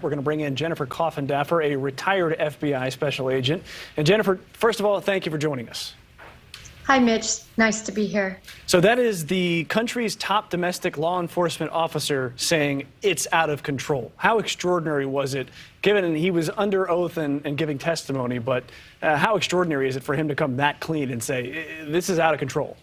We're going to bring in Jennifer Coffindaffer, a retired FBI special agent. And Jennifer, first of all, thank you for joining us. Hi, Mitch. Nice to be here. So that is the country's top domestic law enforcement officer saying it's out of control. How extraordinary was it, given he was under oath and giving testimony, but how extraordinary is it for him to come that clean and say, this is out of control?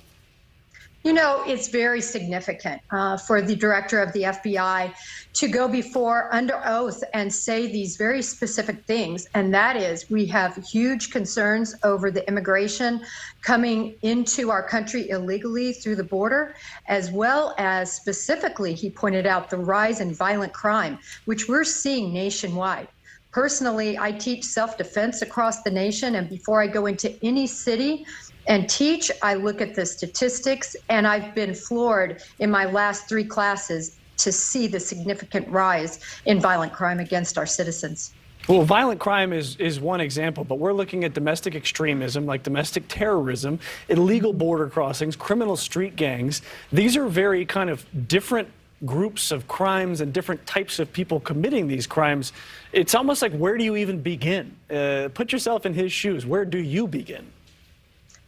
You know, it's very significant for the director of the FBI to go before under oath and say these very specific things. And that is, we have huge concerns over the immigration coming into our country illegally through the border, as well as specifically, he pointed out the rise in violent crime, which we're seeing nationwide. Personally, I teach self-defense across the nation, and before I go into any city and teach, I look at the statistics, and I've been floored in my last 3 classes to see the significant rise in violent crime against our citizens. Well, violent crime is one example, but we're looking at domestic extremism, like domestic terrorism, illegal border crossings, criminal street gangs. These are very kind of different groups of crimes and different types of people committing these crimes. It's almost like, where do you even begin? Put yourself in his shoes. Where do you begin?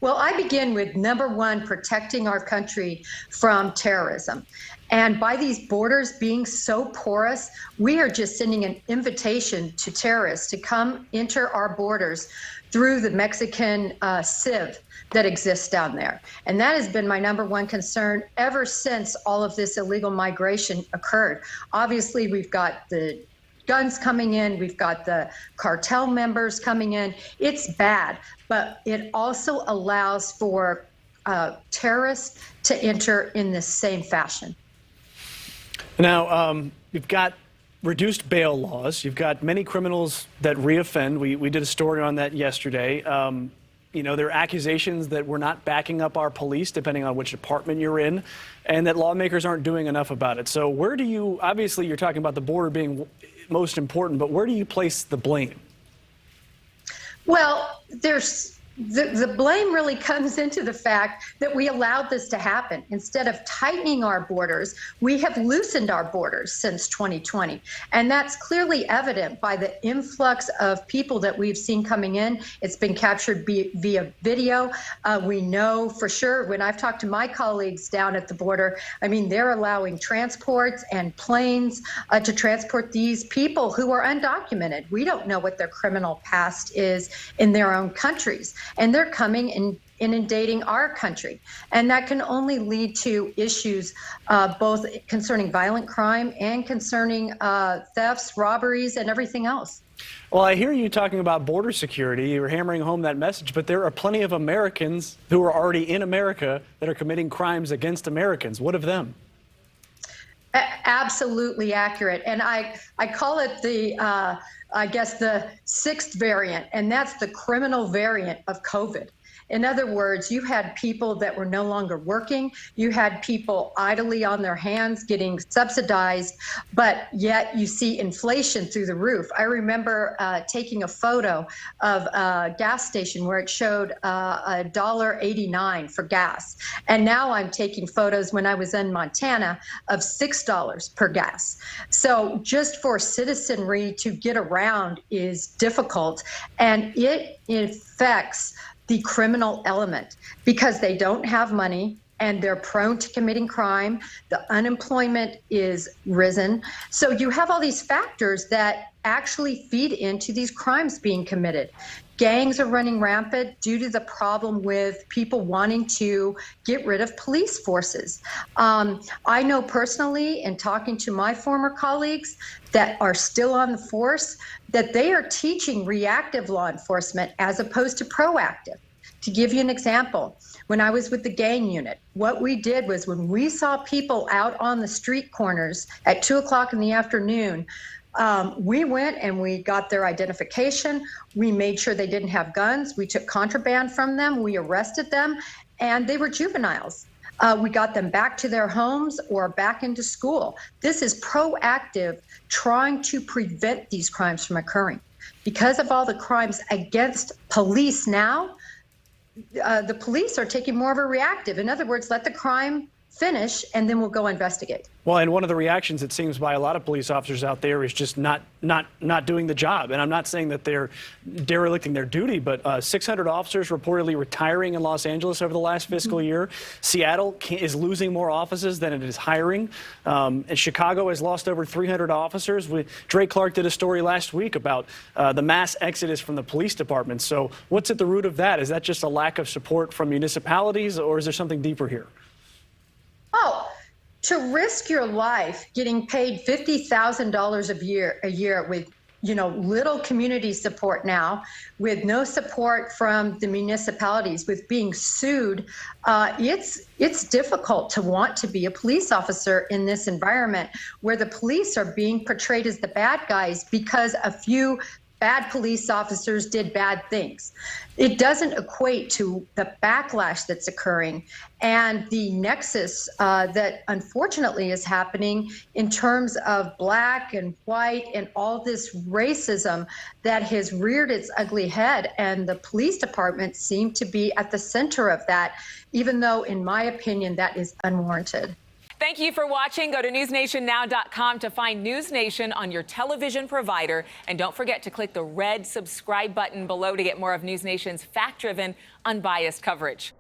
Well, I begin with #1, protecting our country from terrorism. And by these borders being so porous, we are just sending an invitation to terrorists to come enter our borders through the Mexican sieve that exists down there. And that has been my #1 concern ever since all of this illegal migration occurred. Obviously, we've got the guns coming in, we've got the cartel members coming in. It's bad, but it also allows for terrorists to enter in the same fashion. Now, you've got reduced bail laws. You've got many criminals that reoffend. We did a story on that yesterday. You know, there are accusations that we're not backing up our police, depending on which department you're in, and that lawmakers aren't doing enough about it. So where do you, obviously you're talking about the border being most important, but where do you place the blame? Well, the blame really comes into the fact that we allowed this to happen. Instead of tightening our borders, we have loosened our borders since 2020. And that's clearly evident by the influx of people that we've seen coming in. It's been captured via video. We know for sure, when I've talked to my colleagues down at the border, I mean, they're allowing transports and planes to transport these people who are undocumented. We don't know what their criminal past is in their own countries. And they're coming and inundating our country. And that can only lead to issues both concerning violent crime and concerning thefts, robberies, and everything else. Well, I hear you talking about border security. You're hammering home that message, but there are plenty of Americans who are already in America that are committing crimes against Americans. What of them? Absolutely accurate. And I call it the, I guess, the 6th variant, and that's the criminal variant of COVID. In other words, you had people that were no longer working. You had people idly on their hands getting subsidized, but yet you see inflation through the roof. I remember taking a photo of a gas station where it showed $1.89 for gas. And now I'm taking photos when I was in Montana of $6 per gas. So just for citizenry to get around is difficult, and it affects the criminal element because they don't have money and they're prone to committing crime. The unemployment is risen. So you have all these factors that actually feed into these crimes being committed. Gangs are running rampant due to the problem with people wanting to get rid of police forces. I know personally, in talking to my former colleagues that are still on the force, that they are teaching reactive law enforcement as opposed to proactive. To give you an example, when I was with the gang unit, what we did was when we saw people out on the street corners at 2 o'clock in the afternoon, we went and we got their identification. We made sure they didn't have guns. We took contraband from them. We arrested them, and they were juveniles. We got them back to their homes or back into school. This is proactive, trying to prevent these crimes from occurring. Because of all the crimes against police now, the police are taking more of a reactive. In other words, let the crime finish, and then we'll go investigate. Well, and one of the reactions, it seems, by a lot of police officers out there is just not doing the job. And I'm not saying that they're derelicting their duty, but 600 officers reportedly retiring in Los Angeles over the last fiscal year. Seattle is losing more officers than it is hiring. And Chicago has lost over 300 officers. Dre Clark did a story last week about the mass exodus from the police department. So what's at the root of that? Is that just a lack of support from municipalities, or is there something deeper here? Oh, to risk your life getting paid $50,000 a year with, little community support now, with no support from the municipalities, with being sued, it's difficult to want to be a police officer in this environment where the police are being portrayed as the bad guys because a few bad police officers did bad things. It doesn't equate to the backlash that's occurring and the nexus that unfortunately is happening in terms of black and white and all this racism that has reared its ugly head. And the police department seem to be at the center of that, even though, in my opinion, that is unwarranted. Thank you for watching. Go to newsnationnow.com to find NewsNation on your television provider. And don't forget to click the red subscribe button below to get more of NewsNation's fact-driven, unbiased coverage.